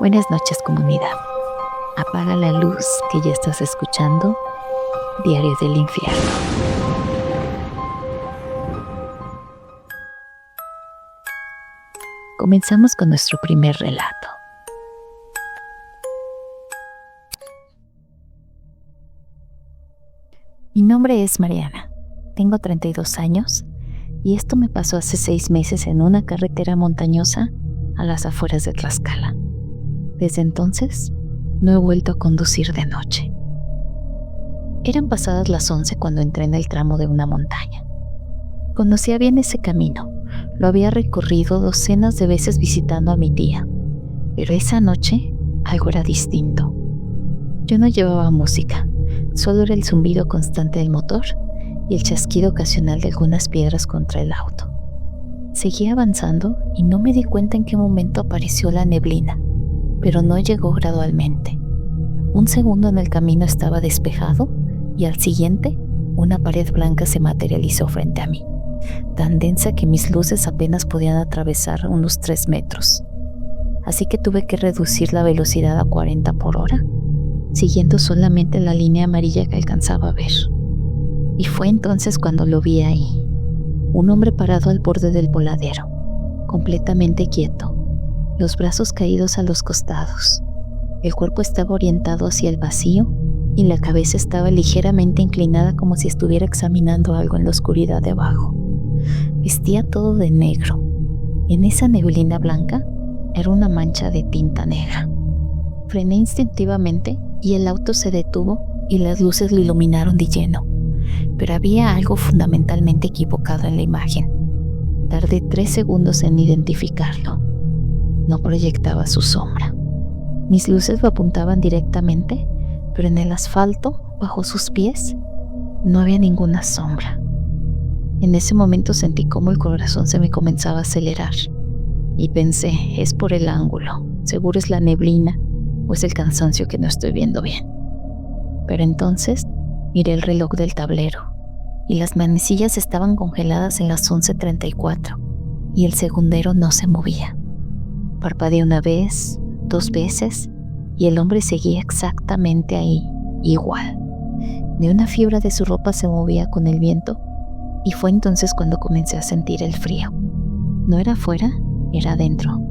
Buenas noches, comunidad. Apaga la luz que ya estás escuchando Diario del Infierno. Comenzamos con nuestro primer relato. Mi nombre es Mariana. Tengo 32 años y esto me pasó hace 6 meses en una carretera montañosa a las afueras de Tlaxcala. Desde entonces, no he vuelto a conducir de noche. Eran pasadas las 11 cuando entré en el tramo de una montaña. Conocía bien ese camino. Lo había recorrido docenas de veces visitando a mi tía. Pero esa noche, algo era distinto. Yo no llevaba música. Solo era el zumbido constante del motor y el chasquido ocasional de algunas piedras contra el auto. Seguí avanzando y no me di cuenta en qué momento apareció la neblina, pero no llegó gradualmente. Un segundo en el camino estaba despejado y al siguiente, una pared blanca se materializó frente a mí, tan densa que mis luces apenas podían atravesar unos 3 metros. Así que tuve que reducir la velocidad a 40 por hora, siguiendo solamente la línea amarilla que alcanzaba a ver. Y fue entonces cuando lo vi ahí, un hombre parado al borde del voladero, completamente quieto, los brazos caídos a los costados. El cuerpo estaba orientado hacia el vacío y la cabeza estaba ligeramente inclinada como si estuviera examinando algo en la oscuridad de abajo. Vestía todo de negro. En esa neblina blanca era una mancha de tinta negra. Frené instintivamente y el auto se detuvo y las luces lo iluminaron de lleno. Pero había algo fundamentalmente equivocado en la imagen. Tardé 3 segundos en identificarlo. No proyectaba su sombra. Mis luces lo apuntaban directamente, pero en el asfalto, bajo sus pies, no había ninguna sombra. En ese momento sentí cómo el corazón se me comenzaba a acelerar. Y pensé, es por el ángulo, seguro es la neblina o es el cansancio que no estoy viendo bien. Pero entonces miré el reloj del tablero y las manecillas estaban congeladas en las 11:34 y el segundero no se movía. Parpadeé una vez, 2 veces y el hombre seguía exactamente ahí, igual. Ni una fibra de su ropa se movía con el viento y fue entonces cuando comencé a sentir el frío. No era afuera, era adentro.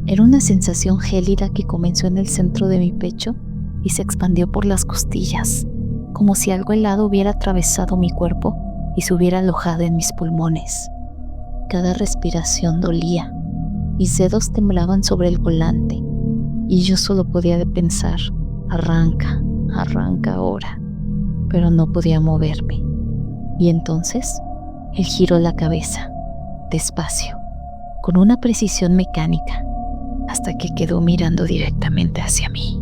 Era una sensación gélida que comenzó en el centro de mi pecho y se expandió por las costillas, como si algo helado hubiera atravesado mi cuerpo y se hubiera alojado en mis pulmones. Cada respiración dolía. Mis dedos temblaban sobre el volante y yo solo podía pensar, arranca, arranca ahora, pero no podía moverme. Y entonces, él giró la cabeza, despacio, con una precisión mecánica, hasta que quedó mirando directamente hacia mí.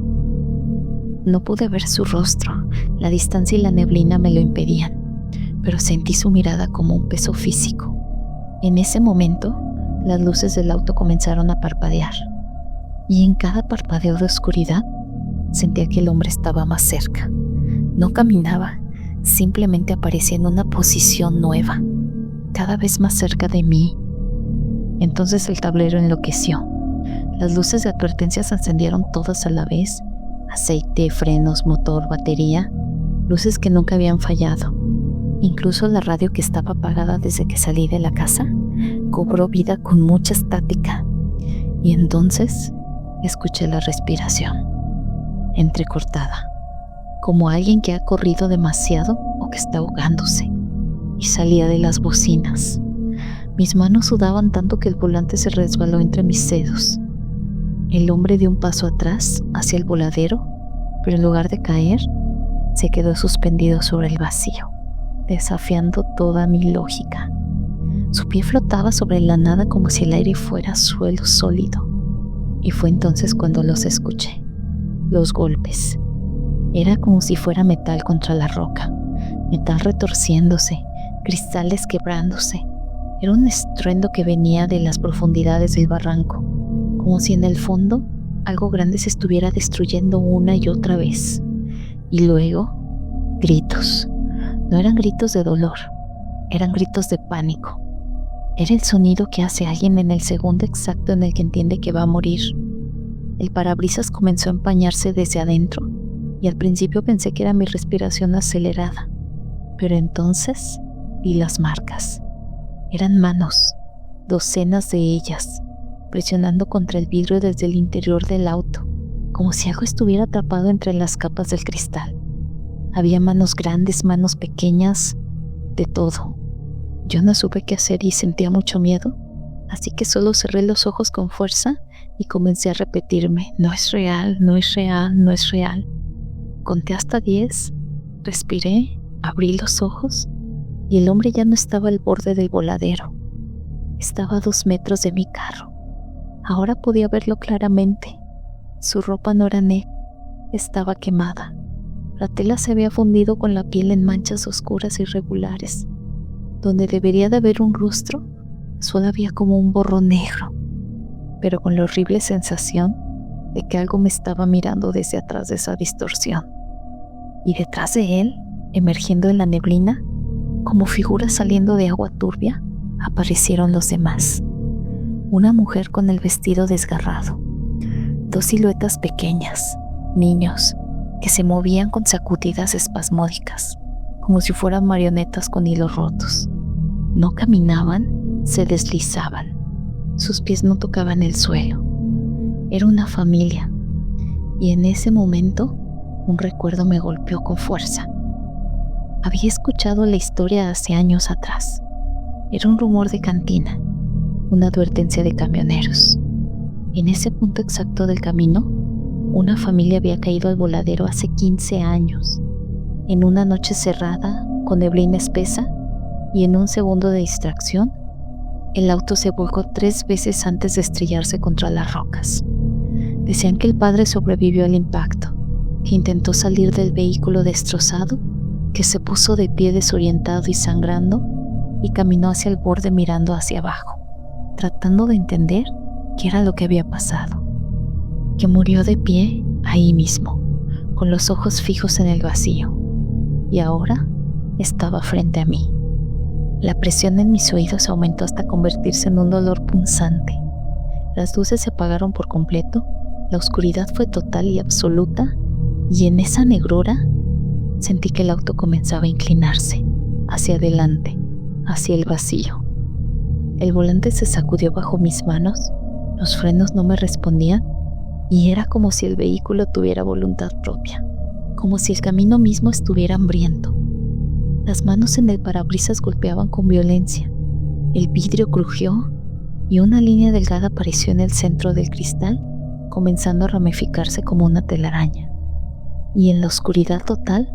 No pude ver su rostro, la distancia y la neblina me lo impedían, pero sentí su mirada como un peso físico. En ese momento, las luces del auto comenzaron a parpadear, y en cada parpadeo de oscuridad sentía que el hombre estaba más cerca. No caminaba, simplemente aparecía en una posición nueva, cada vez más cerca de mí. Entonces el tablero enloqueció. Las luces de advertencia se encendieron todas a la vez: aceite, frenos, motor, batería, luces que nunca habían fallado. Incluso la radio, que estaba apagada desde que salí de la casa, cobró vida con mucha estática. Y entonces escuché la respiración, entrecortada, como alguien que ha corrido demasiado o que está ahogándose, y salía de las bocinas. Mis manos sudaban tanto que el volante se resbaló entre mis dedos. El hombre dio un paso atrás hacia el voladero, pero en lugar de caer, se quedó suspendido sobre el vacío, desafiando toda mi lógica. Su pie flotaba sobre la nada como si el aire fuera suelo sólido. Y fue entonces cuando los escuché. Los golpes. Era como si fuera metal contra la roca, metal retorciéndose, cristales quebrándose. Era un estruendo que venía de las profundidades del barranco, como si en el fondo algo grande se estuviera destruyendo una y otra vez. Y luego, gritos. No eran gritos de dolor, eran gritos de pánico. Era el sonido que hace alguien en el segundo exacto en el que entiende que va a morir. El parabrisas comenzó a empañarse desde adentro y al principio pensé que era mi respiración acelerada, pero entonces vi las marcas. Eran manos, docenas de ellas, presionando contra el vidrio desde el interior del auto, como si algo estuviera atrapado entre las capas del cristal. Había manos grandes, manos pequeñas, de todo. Yo no supe qué hacer y sentía mucho miedo, así que solo cerré los ojos con fuerza y comencé a repetirme: no es real, no es real, no es real. Conté hasta 10, respiré, abrí los ojos y el hombre ya no estaba al borde del voladero. Estaba a 2 metros de mi carro. Ahora podía verlo claramente. Su ropa no era negra, estaba quemada. La tela se había fundido con la piel en manchas oscuras e irregulares. Donde debería de haber un rostro, solo había como un borrón negro, pero con la horrible sensación de que algo me estaba mirando desde atrás de esa distorsión. Y detrás de él, emergiendo en la neblina, como figuras saliendo de agua turbia, aparecieron los demás. Una mujer con el vestido desgarrado, 2 siluetas pequeñas, niños, que se movían con sacudidas espasmódicas, como si fueran marionetas con hilos rotos. No caminaban, se deslizaban. Sus pies no tocaban el suelo. Era una familia, y en ese momento un recuerdo me golpeó con fuerza. Había escuchado la historia hace años atrás. Era un rumor de cantina, una advertencia de camioneros. En ese punto exacto del camino, una familia había caído al voladero hace 15 años, en una noche cerrada, con neblina espesa, y en un segundo de distracción, el auto se volcó 3 veces antes de estrellarse contra las rocas. Decían que el padre sobrevivió al impacto, que intentó salir del vehículo destrozado, que se puso de pie desorientado y sangrando, y caminó hacia el borde mirando hacia abajo, tratando de entender qué era lo que había pasado. Que murió de pie ahí mismo, con los ojos fijos en el vacío, y ahora estaba frente a mí. La presión en mis oídos aumentó hasta convertirse en un dolor punzante. Las luces se apagaron por completo, la oscuridad fue total y absoluta, y en esa negrura sentí que el auto comenzaba a inclinarse, hacia adelante, hacia el vacío. El volante se sacudió bajo mis manos, los frenos no me respondían, y era como si el vehículo tuviera voluntad propia, como si el camino mismo estuviera hambriento. Las manos en el parabrisas golpeaban con violencia, el vidrio crujió y una línea delgada apareció en el centro del cristal, comenzando a ramificarse como una telaraña. Y en la oscuridad total,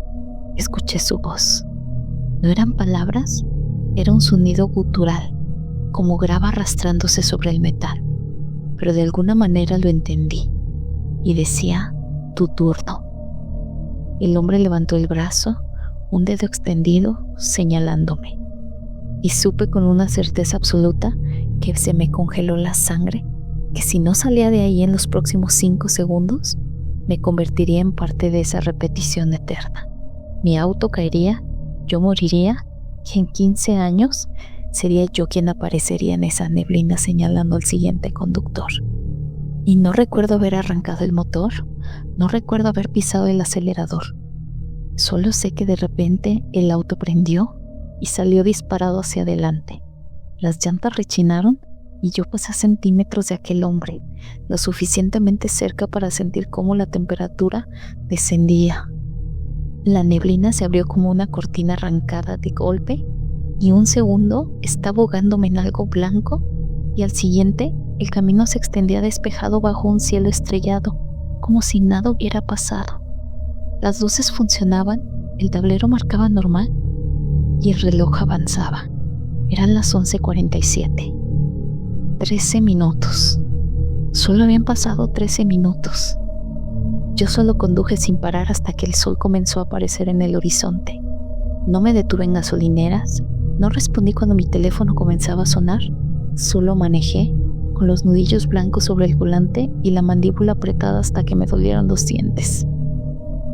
escuché su voz. No eran palabras, era un sonido gutural, como grava arrastrándose sobre el metal, pero de alguna manera lo entendí, y decía: tu turno. El hombre levantó el brazo, un dedo extendido, señalándome, y supe con una certeza absoluta que se me congeló la sangre, que si no salía de ahí en los próximos 5 segundos, me convertiría en parte de esa repetición eterna. Mi auto caería, yo moriría, y en 15 años sería yo quien aparecería en esa neblina señalando al siguiente conductor. Y no recuerdo haber arrancado el motor, no recuerdo haber pisado el acelerador. Solo sé que de repente el auto prendió y salió disparado hacia adelante. Las llantas rechinaron y yo pasé a centímetros de aquel hombre, lo suficientemente cerca para sentir cómo la temperatura descendía. La neblina se abrió como una cortina arrancada de golpe y un segundo estaba ahogándome en algo blanco y al siguiente el camino se extendía despejado bajo un cielo estrellado, como si nada hubiera pasado. Las luces funcionaban, el tablero marcaba normal y el reloj avanzaba. Eran las 11:47. 13 minutos. Solo habían pasado 13 minutos. Yo solo conduje sin parar hasta que el sol comenzó a aparecer en el horizonte. No me detuve en gasolineras, no respondí cuando mi teléfono comenzaba a sonar, solo manejé, con los nudillos blancos sobre el volante y la mandíbula apretada hasta que me dolieron los dientes.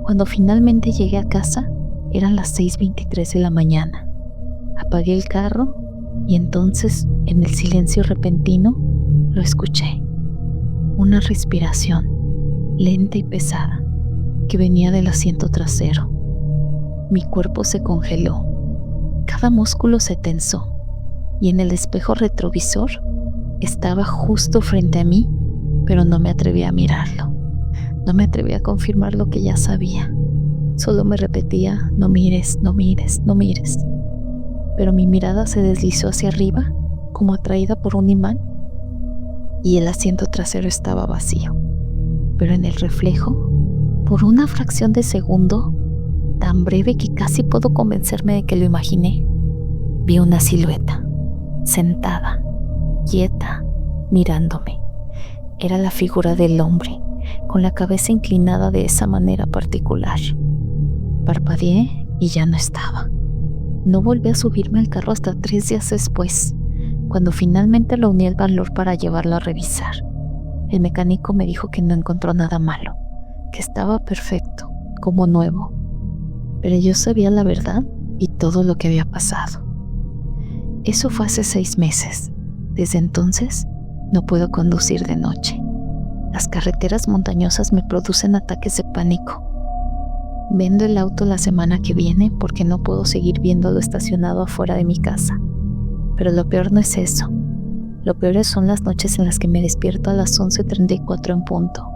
Cuando finalmente llegué a casa, eran las 6:23 de la mañana. Apagué el carro y entonces, en el silencio repentino, lo escuché. Una respiración, lenta y pesada, que venía del asiento trasero. Mi cuerpo se congeló, cada músculo se tensó, y en el espejo retrovisor estaba justo frente a mí, pero no me atreví a mirarlo. No me atreví a confirmar lo que ya sabía. Solo me repetía: no mires, no mires, no mires. Pero mi mirada se deslizó hacia arriba, como atraída por un imán, y el asiento trasero estaba vacío. Pero en el reflejo, por una fracción de segundo, tan breve que casi puedo convencerme de que lo imaginé, vi una silueta, sentada, quieta, mirándome. Era la figura del hombre, con la cabeza inclinada de esa manera particular. Parpadeé y ya no estaba. No volví a subirme al carro hasta 3 días después, cuando finalmente reuní el valor para llevarlo a revisar. El mecánico me dijo que no encontró nada malo, que estaba perfecto, como nuevo. Pero yo sabía la verdad y todo lo que había pasado. Eso fue hace 6 meses. Desde entonces, no puedo conducir de noche. Las carreteras montañosas me producen ataques de pánico. Vendo el auto la semana que viene porque no puedo seguir viéndolo estacionado afuera de mi casa. Pero lo peor no es eso. Lo peor son las noches en las que me despierto a las 11:34 en punto.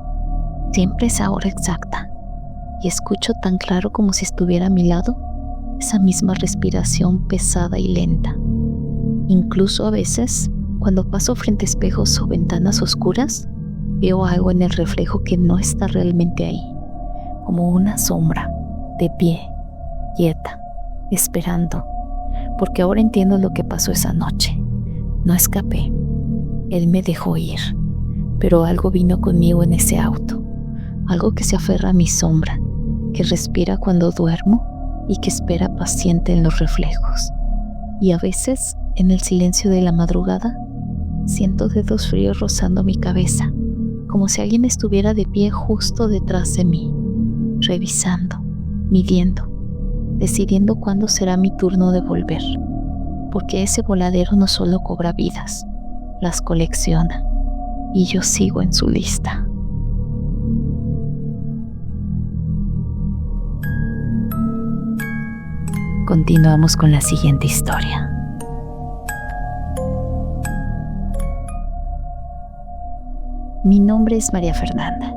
Siempre esa hora exacta. Y escucho tan claro como si estuviera a mi lado esa misma respiración pesada y lenta. Incluso a veces, cuando paso frente a espejos o ventanas oscuras, veo algo en el reflejo que no está realmente ahí, como una sombra, de pie, quieta, esperando, porque ahora entiendo lo que pasó esa noche. No escapé, él me dejó ir, pero algo vino conmigo en ese auto, algo que se aferra a mi sombra, que respira cuando duermo y que espera paciente en los reflejos. Y a veces, en el silencio de la madrugada, siento dedos fríos rozando mi cabeza, como si alguien estuviera de pie justo detrás de mí, revisando, midiendo, decidiendo cuándo será mi turno de volver, porque ese voladero no solo cobra vidas, las colecciona, y yo sigo en su lista. Continuamos con la siguiente historia. Mi nombre es María Fernanda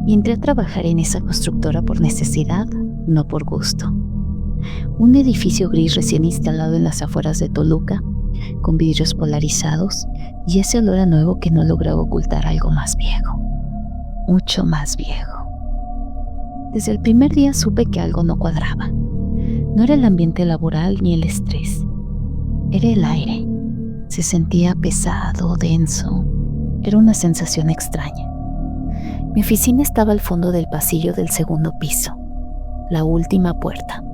y entré a trabajar en esa constructora por necesidad, no por gusto. Un edificio gris recién instalado en las afueras de Toluca, con vidrios polarizados y ese olor a nuevo que no lograba ocultar algo más viejo, mucho más viejo. Desde el primer día supe que algo no cuadraba. No era el ambiente laboral ni el estrés, era el aire. Se sentía pesado, denso. Era una sensación extraña. Mi oficina estaba al fondo del pasillo del segundo piso, la última puerta.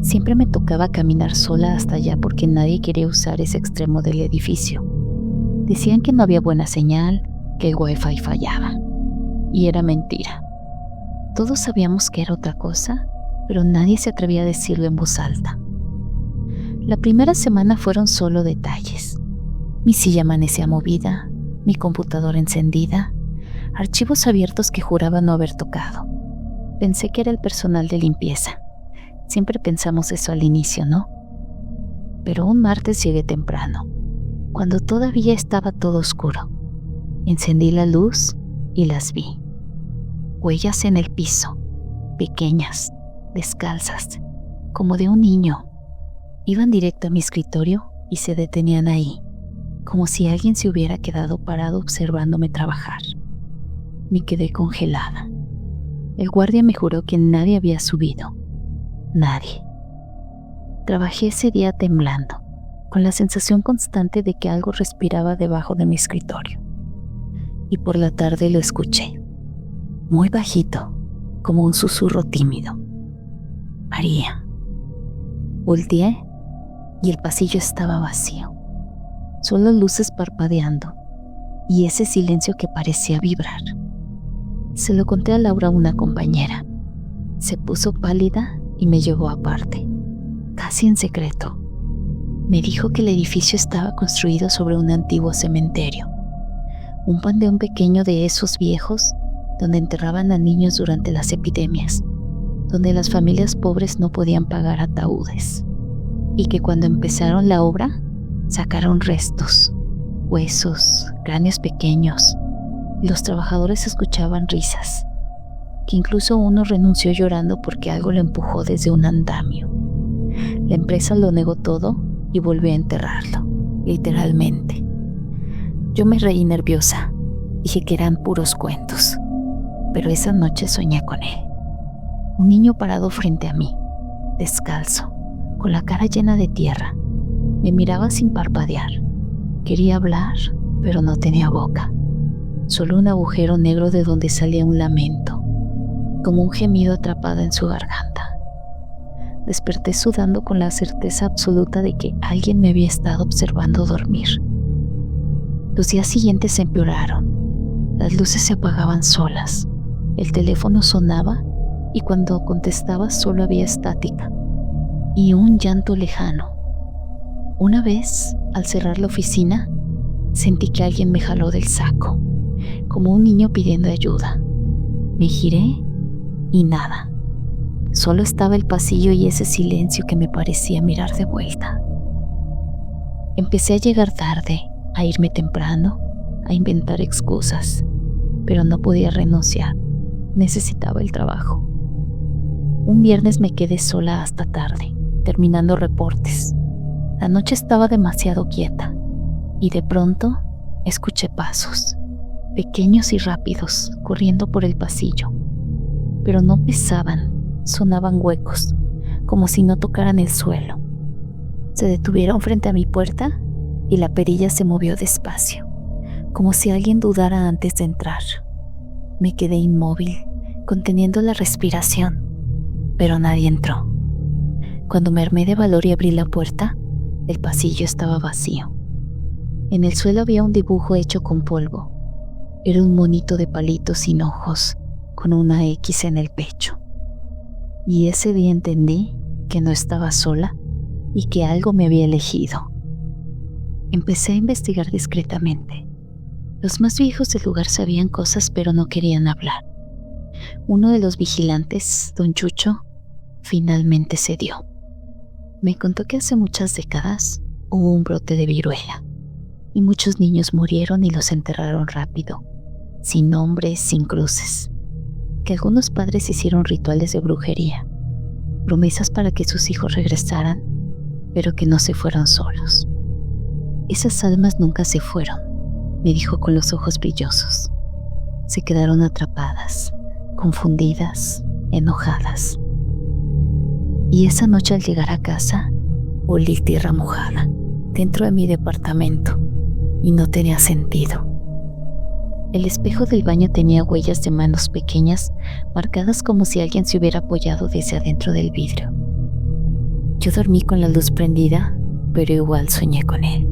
Siempre me tocaba caminar sola hasta allá porque nadie quería usar ese extremo del edificio. Decían que no había buena señal, que el wifi fallaba. Y era mentira. Todos sabíamos que era otra cosa, pero nadie se atrevía a decirlo en voz alta. La primera semana fueron solo detalles. Mi silla amanecía movida, mi computadora encendida, archivos abiertos que juraba no haber tocado. Pensé que era el personal de limpieza. Siempre pensamos eso al inicio, ¿no? Pero un martes llegué temprano, cuando todavía estaba todo oscuro. Encendí la luz y las vi. Huellas en el piso, pequeñas, descalzas, como de un niño. Iban directo a mi escritorio y se detenían ahí, como si alguien se hubiera quedado parado observándome trabajar. Me quedé congelada. El guardia me juró que nadie había subido. Nadie. Trabajé ese día temblando, con la sensación constante de que algo respiraba debajo de mi escritorio. Y por la tarde lo escuché, muy bajito, como un susurro tímido. María. Volteé y el pasillo estaba vacío. Solo luces parpadeando y ese silencio que parecía vibrar. Se lo conté a Laura, una compañera. Se puso pálida y me llevó aparte, casi en secreto. Me dijo que el edificio estaba construido sobre un antiguo cementerio, un panteón pequeño de esos viejos donde enterraban a niños durante las epidemias, donde las familias pobres no podían pagar ataúdes, y que cuando empezaron la obra, sacaron restos, huesos, cráneos pequeños, y los trabajadores escuchaban risas, que incluso uno renunció llorando porque algo lo empujó desde un andamio. La empresa lo negó todo y volvió a enterrarlo, literalmente. Yo me reí nerviosa, dije que eran puros cuentos, pero esa noche soñé con él. Un niño parado frente a mí, descalzo, con la cara llena de tierra. Me miraba sin parpadear. Quería hablar, pero no tenía boca. Solo un agujero negro de donde salía un lamento, como un gemido atrapado en su garganta. Desperté sudando con la certeza absoluta de que alguien me había estado observando dormir. Los días siguientes se empeoraron. Las luces se apagaban solas. El teléfono sonaba y cuando contestaba solo había estática y un llanto lejano. Una vez, al cerrar la oficina, sentí que alguien me jaló del saco, como un niño pidiendo ayuda. Me giré y nada. Solo estaba el pasillo y ese silencio que me parecía mirar de vuelta. Empecé a llegar tarde, a irme temprano, a inventar excusas, pero no podía renunciar. Necesitaba el trabajo. Un viernes me quedé sola hasta tarde, terminando reportes. La noche estaba demasiado quieta y de pronto escuché pasos, pequeños y rápidos, corriendo por el pasillo. Pero no pesaban, sonaban huecos, como si no tocaran el suelo. Se detuvieron frente a mi puerta y la perilla se movió despacio, como si alguien dudara antes de entrar. Me quedé inmóvil, conteniendo la respiración, pero nadie entró. Cuando me armé de valor y abrí la puerta, el pasillo estaba vacío. En el suelo había un dibujo hecho con polvo. Era un monito de palitos sin ojos, con una X en el pecho. Y ese día entendí que no estaba sola y que algo me había elegido. Empecé a investigar discretamente. Los más viejos del lugar sabían cosas pero no querían hablar. Uno de los vigilantes, don Chucho, finalmente cedió. Me contó que hace muchas décadas hubo un brote de viruela y muchos niños murieron y los enterraron rápido, sin nombres, sin cruces. Que algunos padres hicieron rituales de brujería, promesas para que sus hijos regresaran, pero que no se fueron solos. Esas almas nunca se fueron, me dijo con los ojos brillosos. Se quedaron atrapadas, confundidas, enojadas. Y esa noche al llegar a casa, olí tierra mojada dentro de mi departamento y no tenía sentido. El espejo del baño tenía huellas de manos pequeñas marcadas como si alguien se hubiera apoyado desde adentro del vidrio. Yo dormí con la luz prendida, pero igual soñé con él.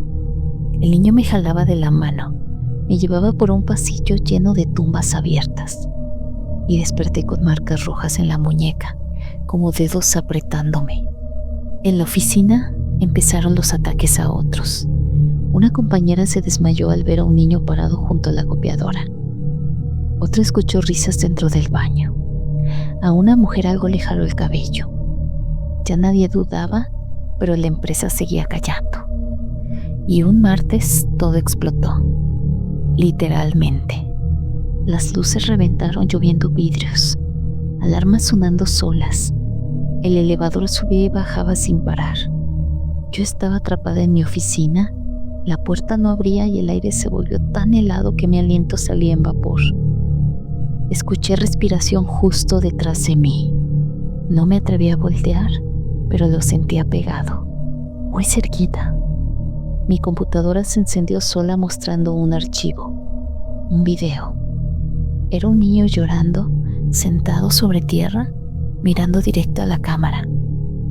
El niño me jalaba de la mano, me llevaba por un pasillo lleno de tumbas abiertas y desperté con marcas rojas en la muñeca, como dedos apretándome. En la oficina empezaron los ataques a otros. Una compañera se desmayó al ver a un niño parado junto a la copiadora. Otra escuchó risas dentro del baño. A una mujer algo le jaló el cabello. Ya nadie dudaba, pero la empresa seguía callando. Y un martes todo explotó. Literalmente. Las luces reventaron lloviendo vidrios. Alarmas sonando solas. El elevador subía y bajaba sin parar. Yo estaba atrapada en mi oficina. La puerta no abría y el aire se volvió tan helado que mi aliento salía en vapor. Escuché respiración justo detrás de mí. No me atreví a voltear, pero lo sentía pegado, muy cerquita. Mi computadora se encendió sola mostrando un archivo, un video. Era un niño llorando, sentado sobre tierra, mirando directo a la cámara.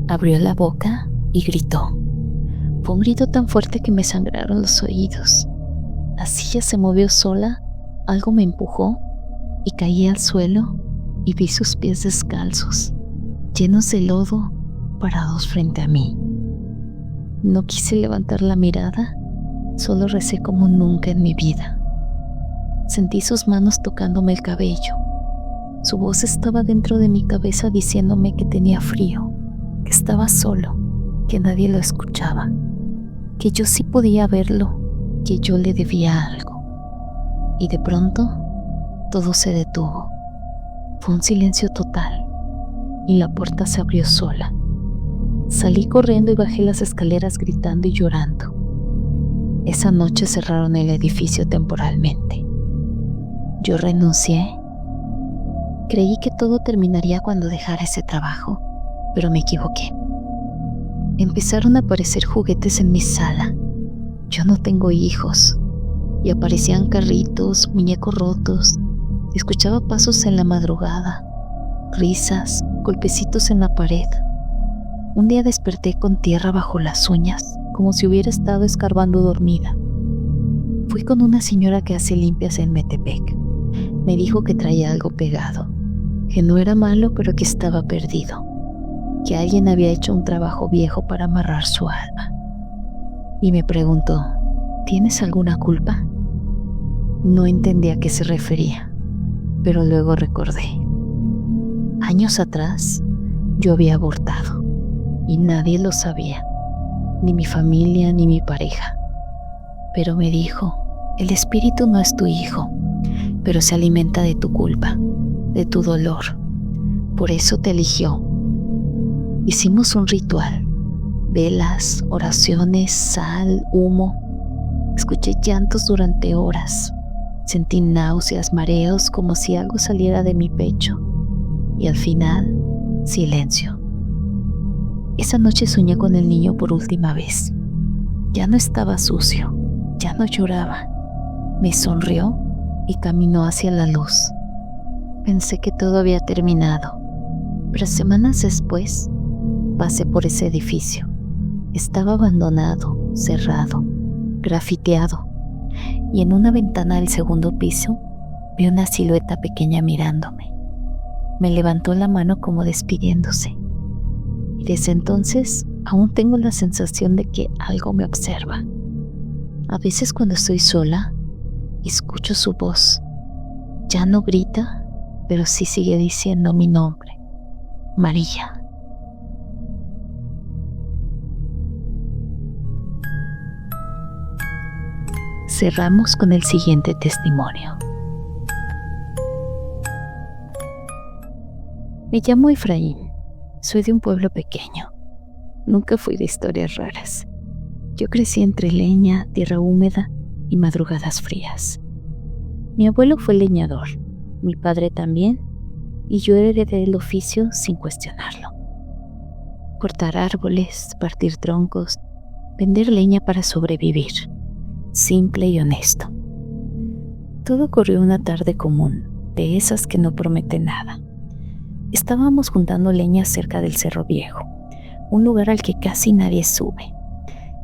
Abrió la boca y gritó. Fue un grito tan fuerte que me sangraron los oídos. La silla se movió sola, algo me empujó y caí al suelo y vi sus pies descalzos, llenos de lodo, parados frente a mí. No quise levantar la mirada, solo recé como nunca en mi vida. Sentí sus manos tocándome el cabello, Su voz estaba dentro de mi cabeza diciéndome que tenía frío, que estaba solo, que nadie lo escuchaba, que yo sí podía verlo, que yo le debía algo. Y de pronto, todo se detuvo. Fue un silencio total y la puerta se abrió sola. Salí corriendo y bajé las escaleras gritando y llorando. Esa noche cerraron el edificio temporalmente. Yo renuncié. Creí que todo terminaría cuando dejara ese trabajo, pero me equivoqué. Empezaron a aparecer juguetes en mi sala. Yo no tengo hijos. Y aparecían carritos, muñecos rotos. Escuchaba pasos en la madrugada, risas, golpecitos en la pared. Un día desperté con tierra bajo las uñas, como si hubiera estado escarbando dormida. Fui con una señora que hace limpias en Metepec. Me dijo que traía algo pegado, que no era malo, pero que estaba perdido, que alguien había hecho un trabajo viejo para amarrar su alma. Y me preguntó, ¿tienes alguna culpa? No entendía a qué se refería, pero luego recordé. Años atrás, yo había abortado, y nadie lo sabía, ni mi familia ni mi pareja. Pero me dijo, el espíritu no es tu hijo, pero se alimenta de tu culpa, de tu dolor. Por eso te eligió. Hicimos un ritual, velas, oraciones, sal, humo. Escuché llantos durante horas. Sentí náuseas, mareos, como si algo saliera de mi pecho. Y al final, silencio. Esa noche soñé con el niño por última vez. Ya no estaba sucio, ya no lloraba. Me sonrió y caminó hacia la luz. Pensé que todo había terminado, pero semanas después pasé por ese edificio. Estaba abandonado, cerrado, grafiteado, y en una ventana del segundo piso vi una silueta pequeña mirándome. Me levantó la mano como despidiéndose, y desde entonces aún tengo la sensación de que algo me observa. A veces cuando estoy sola, escucho su voz. Ya no grita, pero sí sigue diciendo mi nombre, María. Cerramos con el siguiente testimonio. Me llamo Efraín. Soy de un pueblo pequeño. Nunca fui de historias raras. Yo crecí entre leña, tierra húmeda y madrugadas frías. Mi abuelo fue leñador, mi padre también, y yo heredé el oficio sin cuestionarlo. Cortar árboles, partir troncos, vender leña para sobrevivir. Simple y honesto. Todo ocurrió una tarde común, de esas que no prometen nada. Estábamos juntando leña cerca del Cerro Viejo, un lugar al que casi nadie sube.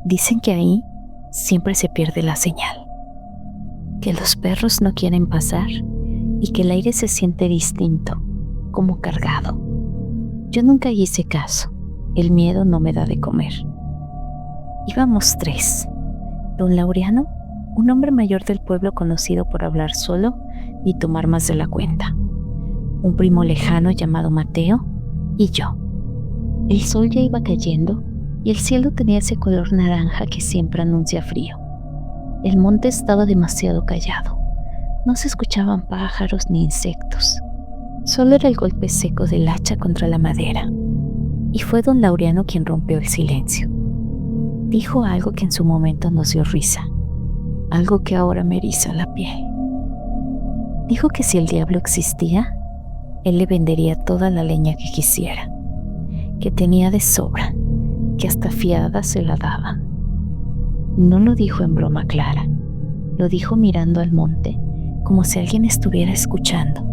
Dicen que ahí siempre se pierde la señal, que los perros no quieren pasar y que el aire se siente distinto, como cargado. Yo nunca hice caso, el miedo no me da de comer. Íbamos 3. Don Laureano, un hombre mayor del pueblo conocido por hablar solo y tomar más de la cuenta. Un primo lejano llamado Mateo y yo. El sol ya iba cayendo y el cielo tenía ese color naranja que siempre anuncia frío. El monte estaba demasiado callado. No se escuchaban pájaros ni insectos. Solo era el golpe seco del hacha contra la madera. Y fue don Laureano quien rompió el silencio. Dijo algo que en su momento nos dio risa, algo que ahora me eriza la piel. Dijo que si el diablo existía, él le vendería toda la leña que quisiera, que tenía de sobra, que hasta fiada se la daban. No lo dijo en broma clara, lo dijo mirando al monte, como si alguien estuviera escuchando.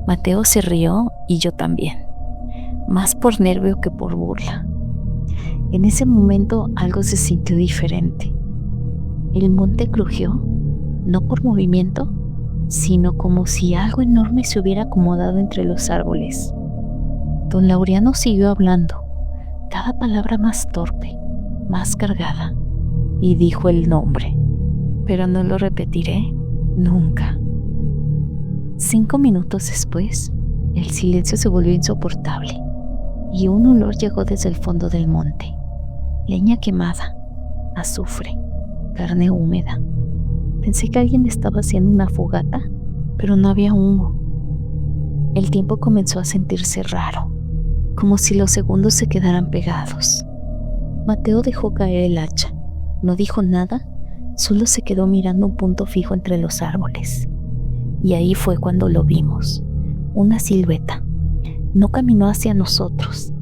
Mateo se rió y yo también, más por nervio que por burla. En ese momento algo se sintió diferente. El monte crujió, no por movimiento, sino como si algo enorme se hubiera acomodado entre los árboles. Don Laureano siguió hablando, cada palabra más torpe, más cargada, y dijo el nombre, pero no lo repetiré nunca. 5 minutos después, el silencio se volvió insoportable y un olor llegó desde el fondo del monte. Leña quemada, azufre, carne húmeda. Pensé que alguien estaba haciendo una fogata, pero no había humo. El tiempo comenzó a sentirse raro, como si los segundos se quedaran pegados. Mateo dejó caer el hacha. No dijo nada, solo se quedó mirando un punto fijo entre los árboles. Y ahí fue cuando lo vimos. Una silueta. No caminó hacia nosotros,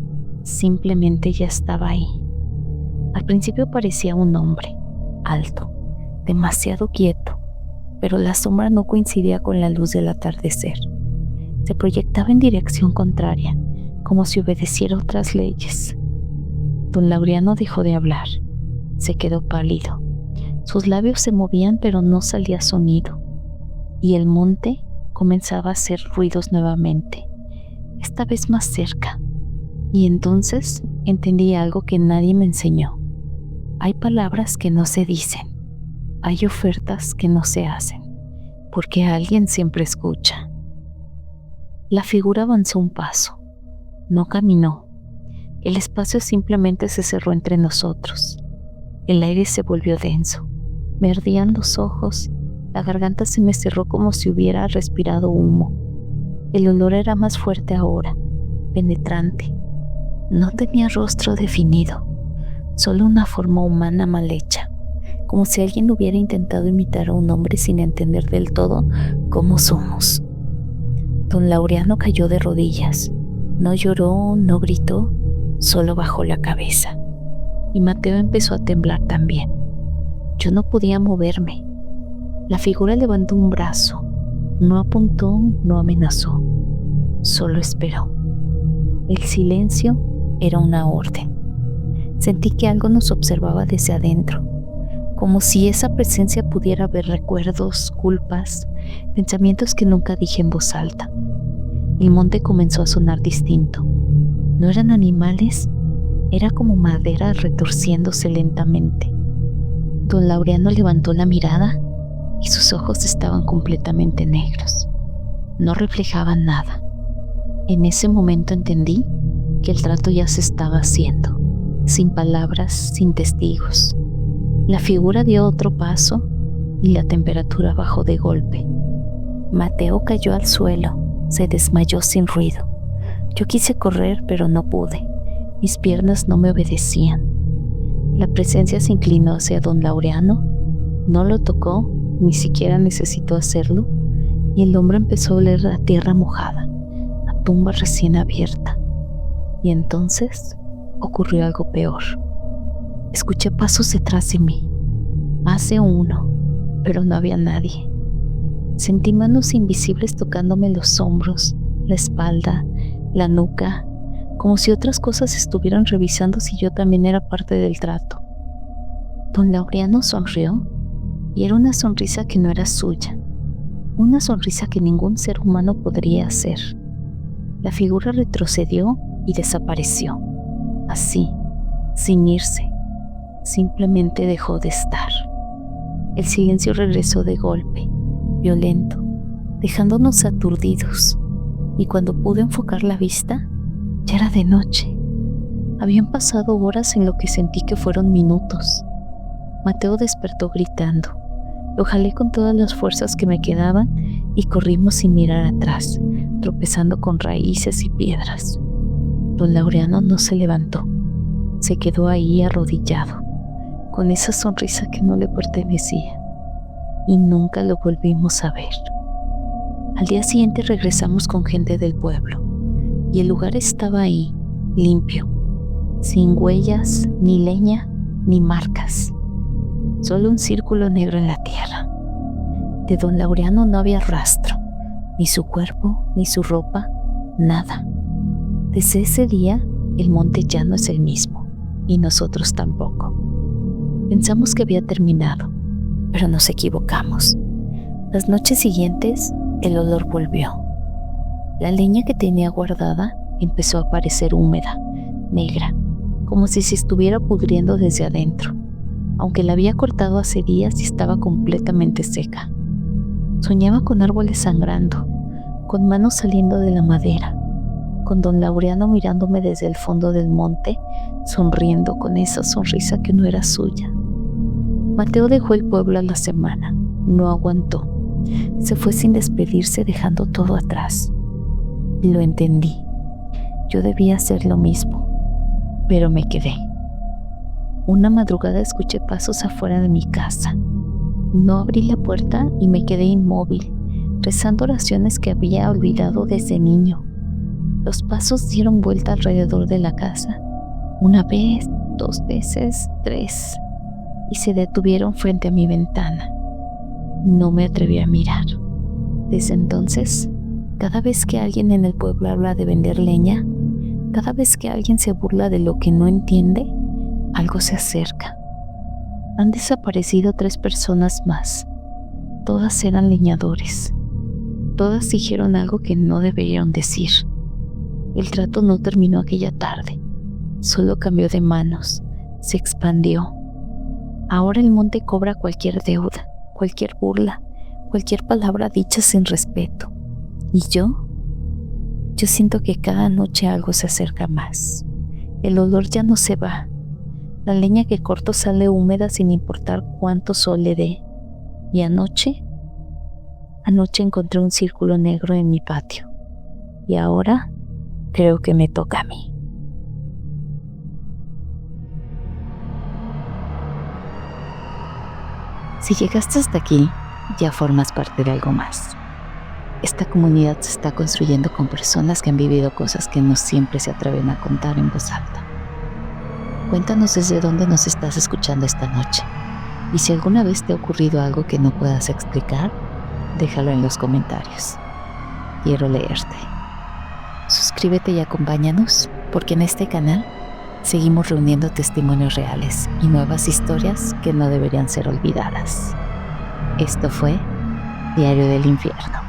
simplemente ya estaba ahí. Al principio parecía un hombre, alto, demasiado quieto, pero la sombra no coincidía con la luz del atardecer. Se proyectaba en dirección contraria, como si obedeciera otras leyes. Don Laureano dejó de hablar. Se quedó pálido. Sus labios se movían, pero no salía sonido. Y el monte comenzaba a hacer ruidos nuevamente, esta vez más cerca. Y entonces entendí algo que nadie me enseñó. Hay palabras que no se dicen. Hay ofertas que no se hacen, porque alguien siempre escucha. La figura avanzó un paso. No caminó. El espacio simplemente se cerró entre nosotros. El aire se volvió denso. Me ardían los ojos. La garganta se me cerró como si hubiera respirado humo. El olor era más fuerte ahora, penetrante. No tenía rostro definido, solo una forma humana mal hecha, como si alguien hubiera intentado imitar a un hombre sin entender del todo cómo somos. Don Laureano cayó de rodillas. No lloró, no gritó, solo bajó la cabeza. Y Mateo empezó a temblar también. Yo no podía moverme. La figura levantó un brazo. No apuntó, no amenazó. Solo esperó. El silencio era una orden. Sentí que algo nos observaba desde adentro, como si esa presencia pudiera ver recuerdos, culpas, pensamientos que nunca dije en voz alta. El monte comenzó a sonar distinto. No eran animales, era como madera retorciéndose lentamente. Don Laureano levantó la mirada y sus ojos estaban completamente negros. No reflejaban nada. En ese momento entendí que el trato ya se estaba haciendo, sin palabras, sin testigos. La figura dio otro paso y la temperatura bajó de golpe. Mateo cayó al suelo, se desmayó sin ruido. Yo quise correr, pero no pude. Mis piernas no me obedecían. La presencia se inclinó hacia don Laureano, no lo tocó, ni siquiera necesitó hacerlo, y el hombre empezó a oler la tierra mojada, la tumba recién abierta. Y entonces ocurrió algo peor. Escuché pasos detrás de mí, más de uno, pero no había nadie. Sentí manos invisibles tocándome los hombros, la espalda, la nuca, como si otras cosas estuvieran revisando si yo también era parte del trato. Don Laureano sonrió, y era una sonrisa que no era suya, una sonrisa que ningún ser humano podría hacer. La figura retrocedió y desapareció, así, sin irse, simplemente dejó de estar. El silencio regresó de golpe, violento, dejándonos aturdidos, y cuando pude enfocar la vista, ya era de noche. Habían pasado horas en lo que sentí que fueron minutos. Mateo despertó gritando. Lo jalé con todas las fuerzas que me quedaban y corrimos sin mirar atrás, tropezando con raíces y piedras. Don Laureano no se levantó. Se quedó ahí arrodillado, con esa sonrisa que no le pertenecía, y nunca lo volvimos a ver. Al día siguiente regresamos con gente del pueblo, y el lugar estaba ahí, limpio, sin huellas, ni leña, ni marcas. Solo un círculo negro en la tierra. De don Laureano no había rastro, ni su cuerpo, ni su ropa, nada. Desde ese día, el monte ya no es el mismo, y nosotros tampoco. Pensamos que había terminado, pero nos equivocamos. Las noches siguientes, el olor volvió. La leña que tenía guardada empezó a parecer húmeda, negra, como si se estuviera pudriendo desde adentro, aunque la había cortado hace días y estaba completamente seca. Soñaba con árboles sangrando, con manos saliendo de la madera, con don Laureano mirándome desde el fondo del monte, sonriendo con esa sonrisa que no era suya. Mateo dejó el pueblo a la semana, no aguantó. Se fue sin despedirse, dejando todo atrás. Lo entendí. Yo debía hacer lo mismo, pero me quedé. Una madrugada escuché pasos afuera de mi casa. No abrí la puerta y me quedé inmóvil, rezando oraciones que había olvidado desde niño. Los pasos dieron vuelta alrededor de la casa, una vez, 2 veces, 3, y se detuvieron frente a mi ventana. No me atreví a mirar. Desde entonces, cada vez que alguien en el pueblo habla de vender leña, cada vez que alguien se burla de lo que no entiende, algo se acerca. Han desaparecido 3 personas más. Todas eran leñadores. Todas dijeron algo que no deberían decir. El trato no terminó aquella tarde. Solo cambió de manos. Se expandió. Ahora el monte cobra cualquier deuda, cualquier burla, cualquier palabra dicha sin respeto. ¿Y yo? Yo siento que cada noche algo se acerca más. El olor ya no se va. La leña que corto sale húmeda sin importar cuánto sol le dé. Y anoche encontré un círculo negro en mi patio. Y ahora creo que me toca a mí. Si llegaste hasta aquí, ya formas parte de algo más. Esta comunidad se está construyendo con personas que han vivido cosas que no siempre se atreven a contar en voz alta. Cuéntanos desde dónde nos estás escuchando esta noche. Y si alguna vez te ha ocurrido algo que no puedas explicar, déjalo en los comentarios. Quiero leerte. Suscríbete y acompáñanos, porque en este canal seguimos reuniendo testimonios reales y nuevas historias que no deberían ser olvidadas. Esto fue Diario del Infierno.